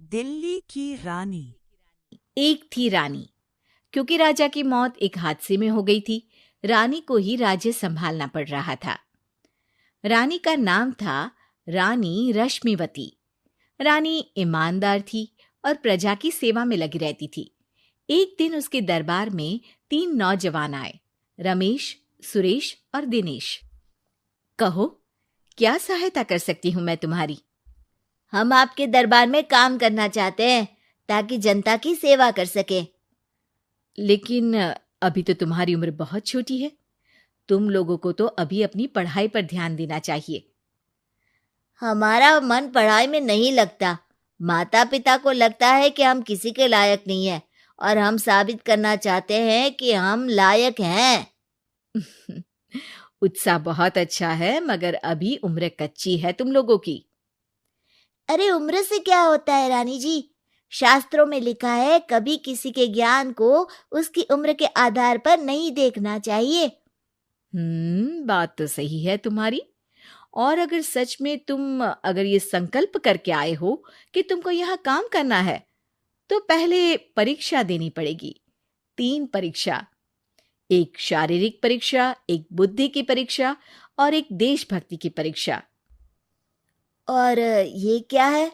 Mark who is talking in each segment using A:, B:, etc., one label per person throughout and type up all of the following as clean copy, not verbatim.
A: दिल्ली की रानी।
B: एक थी रानी। क्योंकि राजा की मौत एक हादसे में हो गई थी, रानी को ही राज्य संभालना पड़ रहा था। रानी का नाम था रानी रश्मिवती। रानी ईमानदार थी और प्रजा की सेवा में लगी रहती थी। एक दिन उसके दरबार में 3 नौजवान आए, रमेश, सुरेश और दिनेश। कहो, क्या सहायता कर सकती हूँ मैं तुम्हारी?
C: हम आपके दरबार में काम करना चाहते हैं ताकि जनता की सेवा कर सके।
B: लेकिन अभी तो तुम्हारी उम्र बहुत छोटी है। तुम लोगों को तो अभी अपनी पढ़ाई पर ध्यान देना चाहिए।
C: हमारा मन पढ़ाई में नहीं लगता। माता पिता को लगता है कि हम किसी के लायक नहीं हैं और हम साबित करना चाहते हैं कि हम लायक हैं।
B: उत्साह बहुत अच्छा है, मगर अभी उम्र कच्ची है तुम लोगों की।
C: अरे उम्र से क्या होता है रानी जी? शास्त्रों में लिखा है कभी किसी के ज्ञान को उसकी उम्र के आधार पर नहीं देखना चाहिए।
B: बात तो सही है तुम्हारी। और अगर सच में तुम अगर ये संकल्प करके आए हो कि तुमको यहाँ काम करना है, तो पहले परीक्षा देनी पड़ेगी। 3 परीक्षा, एक शारीरिक परीक्षा, एक बुद्धि की परीक्षा और एक देशभक्ति की परीक्षा।
C: और ये क्या है?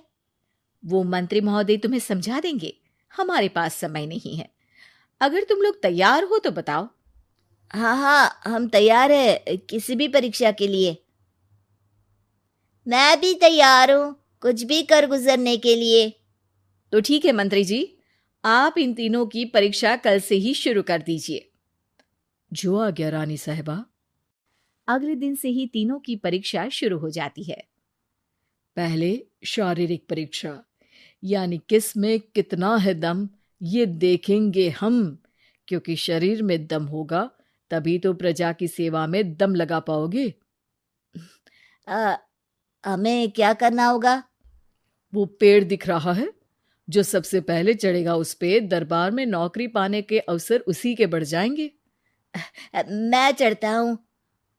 B: वो मंत्री महोदय तुम्हें समझा देंगे। हमारे पास समय नहीं है। अगर तुम लोग तैयार हो तो बताओ।
C: हाँ, हम तैयार है किसी भी परीक्षा के लिए। मैं भी तैयार हूँ कुछ भी कर गुजरने के लिए।
B: तो ठीक है मंत्री जी, आप इन तीनों की परीक्षा कल से ही शुरू कर दीजिए। जो आ गया रानी साहिबा। अगले दिन से ही तीनों की परीक्षा शुरू हो जाती है। पहले शारीरिक परीक्षा, यानी किस में कितना है दम, ये देखेंगे हम। क्योंकि शरीर में दम होगा तभी तो प्रजा की सेवा में दम लगा पाओगे।
C: हमें क्या करना होगा?
B: वो पेड़ दिख रहा है, जो सबसे पहले चढ़ेगा उस पे दरबार में नौकरी पाने के अवसर उसी के बढ़ जाएंगे।
C: मैं चढ़ता हूँ।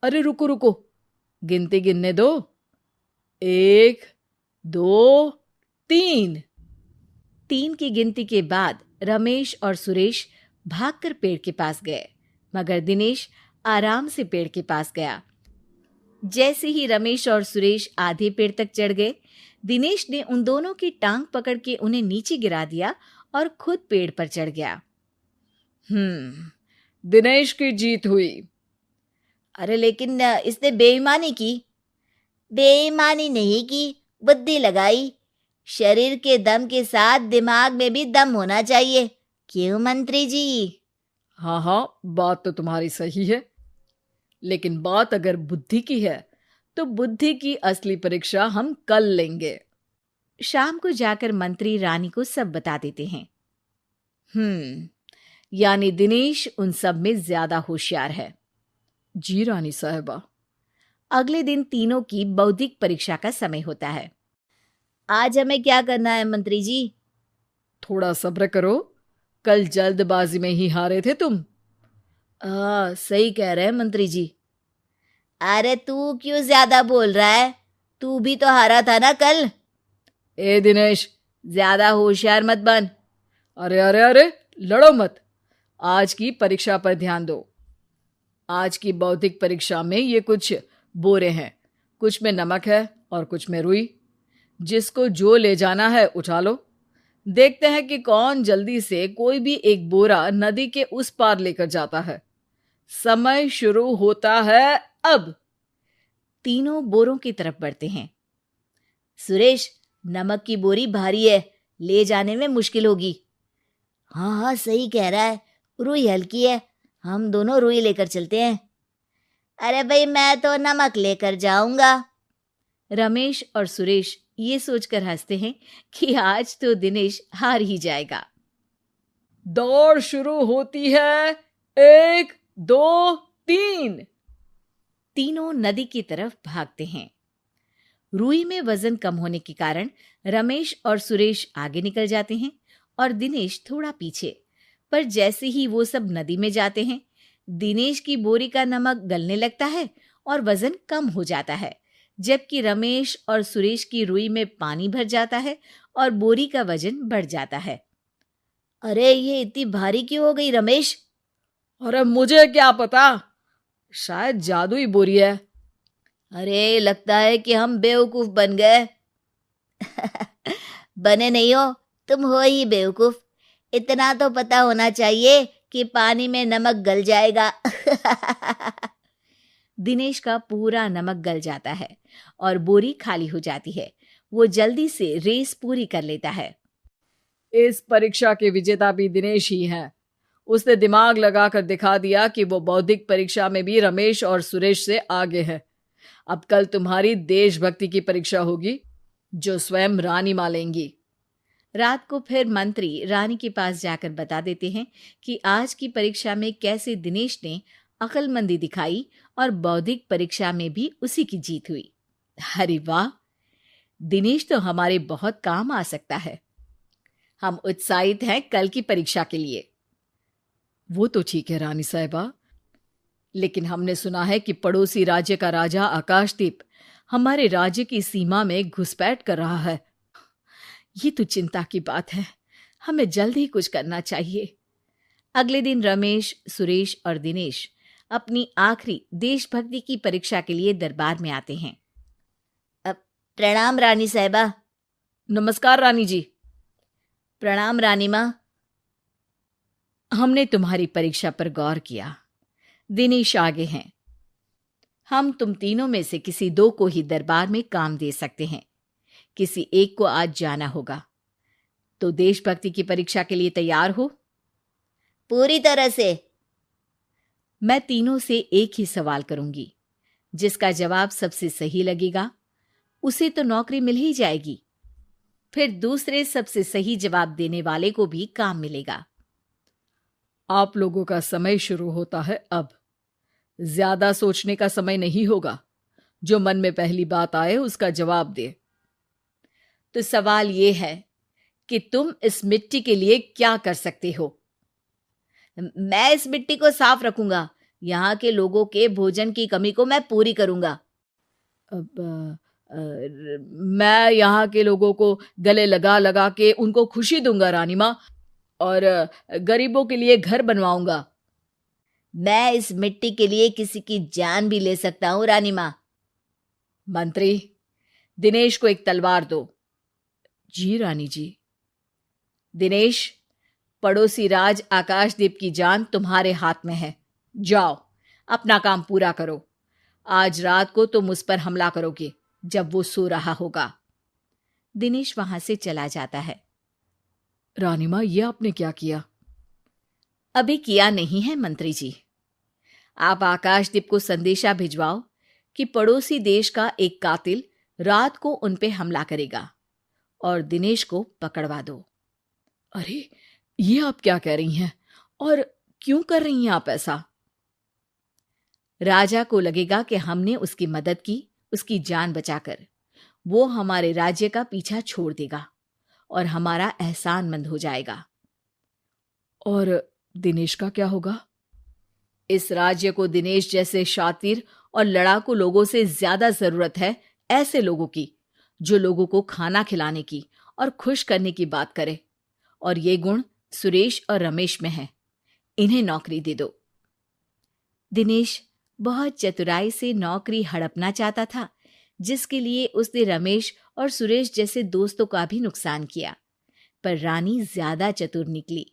B: अरे रुको रुको, गिनती गिनने दो। 1, 2, 3। 3 की गिनती के बाद रमेश और सुरेश भागकर पेड़ के पास गए, मगर दिनेश आराम से पेड़ के पास गया। जैसे ही रमेश और सुरेश आधे पेड़ तक चढ़ गए, दिनेश ने उन दोनों की टांग पकड़ के उन्हें नीचे गिरा दिया और खुद पेड़ पर चढ़ गया। दिनेश की जीत हुई।
C: अरे लेकिन इसने बेईमानी की। बेईमानी नहीं की, बुद्धि लगाई। शरीर के दम के साथ दिमाग में भी दम होना चाहिए। क्यों मंत्री जी?
B: हाँ, बात तो तुम्हारी सही है। लेकिन बात अगर बुद्धि की है तो बुद्धि की असली परीक्षा हम कल लेंगे। शाम को जाकर मंत्री रानी को सब बता देते हैं। यानी दिनेश उन सब में ज्यादा होशियार है। जी रानी साहिबा। अगले दिन तीनों की बौद्धिक परीक्षा का समय होता है।
C: आज हमें क्या करना है मंत्री जी?
B: थोड़ा सब्र करो, कल जल्दबाजी में ही हारे थे तुम।
C: सही कह रहे हैं मंत्री जी। अरे तू क्यों ज्यादा बोल रहा है? तू भी तो हारा था ना कल।
B: ए दिनेश,
C: ज्यादा होशियार मत बन।
B: अरे लड़ो मत। आज की परीक्षा पर ध्यान दो। आज की बौद्धिक परीक्षा में ये कुछ बोरे हैं, कुछ में नमक है और कुछ में रुई। जिसको जो ले जाना है उठा लो। देखते हैं कि कौन जल्दी से कोई भी एक बोरा नदी के उस पार लेकर जाता है। समय शुरू होता है अब। तीनों बोरों की तरफ बढ़ते हैं।
C: सुरेश, नमक की बोरी भारी है, ले जाने में मुश्किल होगी। हाँ, सही कह रहा है। रुई हल्की है, हम दोनों रुई लेकर चलते हैं। अरे भाई, मैं तो नमक लेकर जाऊंगा।
B: रमेश और सुरेश ये सोचकर हंसते हैं कि आज तो दिनेश हार ही जाएगा। दौड़ शुरू होती है। 1, 2, 3। तीनों नदी की तरफ भागते हैं। रुई में वजन कम होने के कारण रमेश और सुरेश आगे निकल जाते हैं और दिनेश थोड़ा पीछे। पर जैसे ही वो सब नदी में जाते हैं, दिनेश की बोरी का नमक गलने लगता है और वजन कम हो जाता है, जबकि रमेश और सुरेश की रुई में पानी भर जाता है और बोरी का वजन बढ़ जाता है।
C: अरे ये इतनी भारी क्यों हो गई रमेश?
B: अरे मुझे क्या पता, शायद जादुई बोरी है।
C: अरे लगता है कि हम बेवकूफ बन गए। बने नहीं हो, तुम हो ही बेवकूफ। इतना तो पता होना चाहिए कि पानी में नमक गल जाएगा।
B: दिनेश का पूरा नमक गल जाता है और बोरी खाली हो जाती है। वो जल्दी से रेस पूरी कर लेता है। इस परीक्षा के विजेता भी दिनेश ही हैं। उसने दिमाग लगाकर दिखा दिया कि वो बौद्धिक परीक्षा में भी रमेश और सुरेश से आगे है। अब कल तुम्हारी देशभक्ति की परीक्षा होगी, जो स्वयं रानी मां लेंगी। रात को फिर मंत्री रानी के पास जाकर बता देते हैं कि आज की परीक्षा में कैसे दिनेश ने अक्लमंदी दिखाई और बौद्धिक परीक्षा में भी उसी की जीत हुई। अरे वाह, दिनेश तो हमारे बहुत काम आ सकता है। हम उत्साहित हैं कल की परीक्षा के लिए। वो तो ठीक है रानी साहिबा, लेकिन हमने सुना है कि पड़ोसी राज्य का राजा आकाशदीप हमारे राज्य की सीमा में घुसपैठ कर रहा है। ये तो चिंता की बात है, हमें जल्द ही कुछ करना चाहिए। अगले दिन रमेश, सुरेश और दिनेश अपनी आखिरी देशभक्ति की परीक्षा के लिए दरबार में आते हैं।
C: प्रणाम रानी साहिबा।
B: नमस्कार रानी जी।
C: प्रणाम रानी माँ।
B: हमने तुम्हारी परीक्षा पर गौर किया। दिनेश आगे हैं। हम तुम तीनों में से किसी दो को ही दरबार में काम दे सकते हैं। किसी एक को आज जाना होगा। तो देशभक्ति की परीक्षा के लिए तैयार हो?
C: पूरी तरह से।
B: मैं तीनों से एक ही सवाल करूंगी। जिसका जवाब सबसे सही लगेगा उसे तो नौकरी मिल ही जाएगी। फिर दूसरे सबसे सही जवाब देने वाले को भी काम मिलेगा। आप लोगों का समय शुरू होता है अब। ज्यादा सोचने का समय नहीं होगा। जो मन में पहली बात आए उसका जवाब दे। तो सवाल ये है कि तुम इस मिट्टी के लिए क्या कर सकते हो?
C: मैं इस मिट्टी को साफ रखूंगा। यहाँ के लोगों के भोजन की कमी को मैं पूरी करूंगा।
B: मैं यहाँ के लोगों को गले लगा लगा के उनको खुशी दूंगा रानी माँ, और गरीबों के लिए घर बनवाऊंगा।
C: मैं इस मिट्टी के लिए किसी की जान भी ले सकता हूँ रानी माँ।
B: मंत्री, दिनेश को एक तलवार दो। जी रानी जी। दिनेश, पड़ोसी राज आकाशदीप की जान तुम्हारे हाथ में है। जाओ, अपना काम पूरा करो। आज रात को तुम उस पर हमला करोगे जब वो सो रहा होगा। दिनेश वहां से चला जाता है। रानी मां, ये आपने क्या किया? अभी किया नहीं है मंत्री जी। आप आकाशदीप को संदेशा भिजवाओ कि पड़ोसी देश का एक कातिल रात को उन पे हमला करेगा और दिनेश को पकड़वा दो। अरे, ये आप क्या कह रही हैं और क्यों कर रही हैं आप ऐसा? राजा को लगेगा कि हमने उसकी मदद की, उसकी जान बचाकर। वो हमारे राज्य का पीछा छोड़ देगा और हमारा एहसानमंद हो जाएगा। और दिनेश का क्या होगा? इस राज्य को दिनेश जैसे शातिर और लड़ाकू लोगों से ज्यादा जरूरत है, ऐसे लोगों की जो लोगों को खाना खिलाने की और खुश करने की बात करे। और ये गुण सुरेश और रमेश में है। इन्हें नौकरी दे दो। दिनेश बहुत चतुराई से नौकरी हड़पना चाहता था, जिसके लिए उसने रमेश और सुरेश जैसे दोस्तों का भी नुकसान किया। पर रानी ज्यादा चतुर निकली।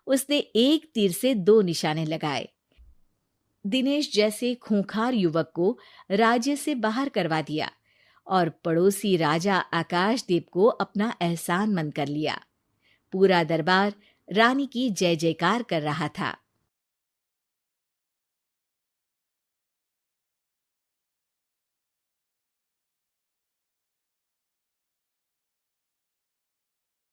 B: उसने एक तीर से दो निशाने लगाए। दिनेश जैसे खूंखार युवक को राज्य से बाहर करवा दिया और पड़ोसी राजा आकाशदीप को अपना एहसानमंद कर लिया। पूरा दरबार रानी की जय जयकार कर रहा था।